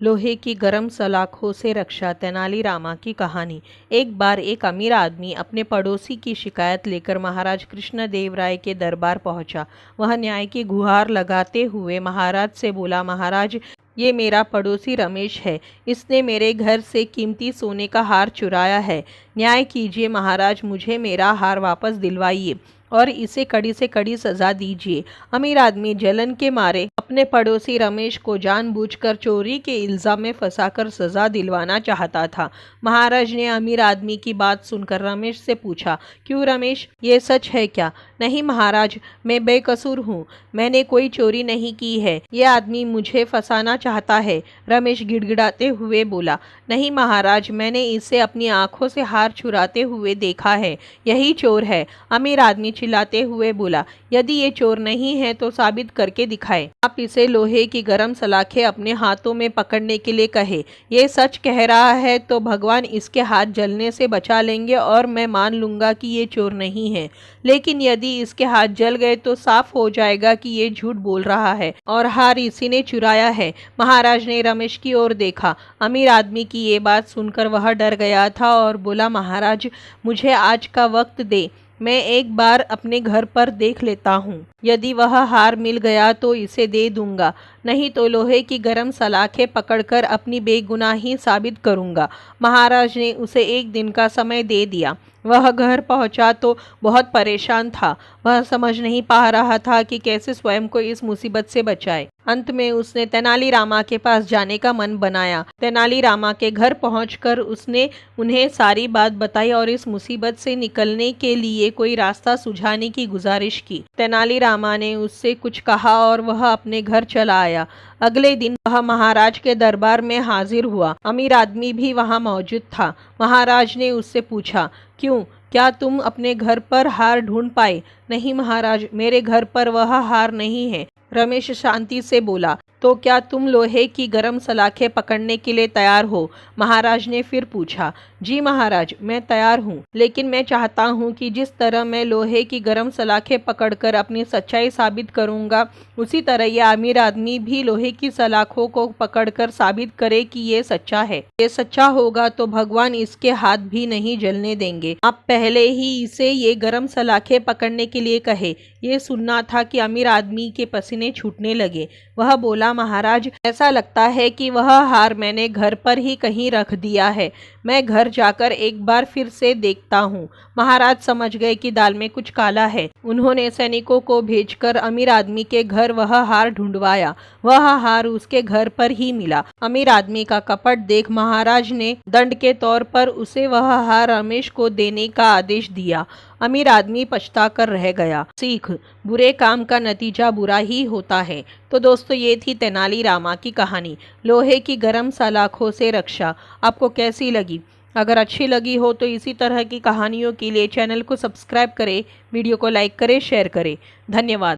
लोहे की गर्म सलाखों से रक्षा। तेनालीरामा की कहानी। एक बार एक अमीर आदमी अपने पड़ोसी की शिकायत लेकर महाराज कृष्णदेवराय के दरबार पहुंचा। वह न्याय की गुहार लगाते हुए महाराज से बोला, महाराज, ये मेरा पड़ोसी रमेश है। इसने मेरे घर से कीमती सोने का हार चुराया है। न्याय कीजिए महाराज, मुझे मेरा हार वापस दिलवाइए और इसे कड़ी से कड़ी सजा दीजिए। अमीर आदमी जलन के मारे अपने पड़ोसी रमेश को जानबूझकर चोरी के इल्जाम में फंसाकर सजा दिलवाना चाहता था। महाराज ने अमीर आदमी की बात सुनकर रमेश से पूछा, क्यों रमेश, ये सच है क्या? नहीं महाराज, मैं बेकसूर हूँ, मैंने कोई चोरी नहीं की है, ये आदमी मुझे फंसाना चाहता है। रमेश गिड़गिड़ाते हुए बोला, नहीं महाराज, मैंने इसे अपनी आंखों से हार चुराते हुए देखा है, यही चोर है। अमीर आदमी चिल्लाते हुए बोला, यदि ये चोर नहीं है तो साबित करके दिखाए। आप इसे लोहे की गर्म सलाखें अपने हाथों में पकड़ने के लिए कहे। ये सच कह रहा है तो भगवान इसके हाथ जलने से बचा लेंगे और मैं मान लूंगा कि ये चोर नहीं है। लेकिन यदि इसके हाथ जल गए तो साफ हो जाएगा कि ये झूठ बोल रहा है और हार इसी ने चुराया है। महाराज ने रमेश की ओर देखा। अमीर आदमी की ये बात सुनकर वह डर गया था और बोला, महाराज, मुझे आज का वक्त दे, मैं एक बार अपने घर पर देख लेता हूँ। यदि वह हार मिल गया तो इसे दे दूंगा, नहीं तो लोहे की गर्म सलाखें पकड़कर अपनी बेगुनाही साबित करूंगा। महाराज ने उसे एक दिन का समय दे दिया। वह घर पहुंचा तो बहुत परेशान था। वह समझ नहीं पा रहा था कि कैसे स्वयं को इस मुसीबत से बचाए। अंत में उसने तेनालीरामा के पास जाने का मन बनाया। तेनालीरामा के घर पहुंचकर उसने उन्हें सारी बात बताई और इस मुसीबत से निकलने के लिए कोई रास्ता सुझाने की गुजारिश की। तेनालीरामा ने उससे कुछ कहा और वह अपने घर चला आया। अगले दिन वह महाराज के दरबार में हाजिर हुआ। अमीर आदमी भी वहां मौजूद था। महाराज ने उससे पूछा, क्यों, क्या तुम अपने घर पर हार ढूंढ पाए? नहीं महाराज, मेरे घर पर वह हार नहीं है। रमेश शांति से बोला, तो क्या तुम लोहे की गर्म सलाखें पकड़ने के लिए तैयार हो? महाराज ने फिर पूछा। जी महाराज, मैं तैयार हूँ, लेकिन मैं चाहता हूँ कि जिस तरह मैं लोहे की गर्म सलाखें पकड़कर अपनी सच्चाई साबित करूँगा, उसी तरह यह अमीर आदमी भी लोहे की सलाखों को पकड़कर साबित करे कि ये सच्चा है। ये सच्चा होगा तो भगवान इसके हाथ भी नहीं जलने देंगे। आप पहले ही इसे ये गर्म सलाखें पकड़ने के लिए कहे। ये सुनना था कि अमीर आदमी के पसीने छूटने लगे। वह बोला, महाराज, ऐसा लगता है कि वह हार मैंने घर पर ही कहीं रख दिया है। मैं घर जाकर एक बार फिर से देखता हूँ। महाराज समझ गए कि दाल में कुछ काला है। उन्होंने सैनिकों को भेजकर अमीर आदमी के घर वह हार ढूंढवाया। वह हार उसके घर पर ही मिला। अमीर आदमी का कपट देख महाराज ने दंड के तौर पर उसे वह हार रमेश को देने का आदेश दिया। अमीर आदमी पछता कर रह गया। सीख, बुरे काम का नतीजा बुरा ही होता है। तो दोस्तों, ये थी तेनालीरामा की कहानी, लोहे की गर्म सलाखों से रक्षा। आपको कैसी लगी? अगर अच्छी लगी हो तो इसी तरह की कहानियों के लिए चैनल को सब्सक्राइब करें, वीडियो को लाइक करें, शेयर करें। धन्यवाद।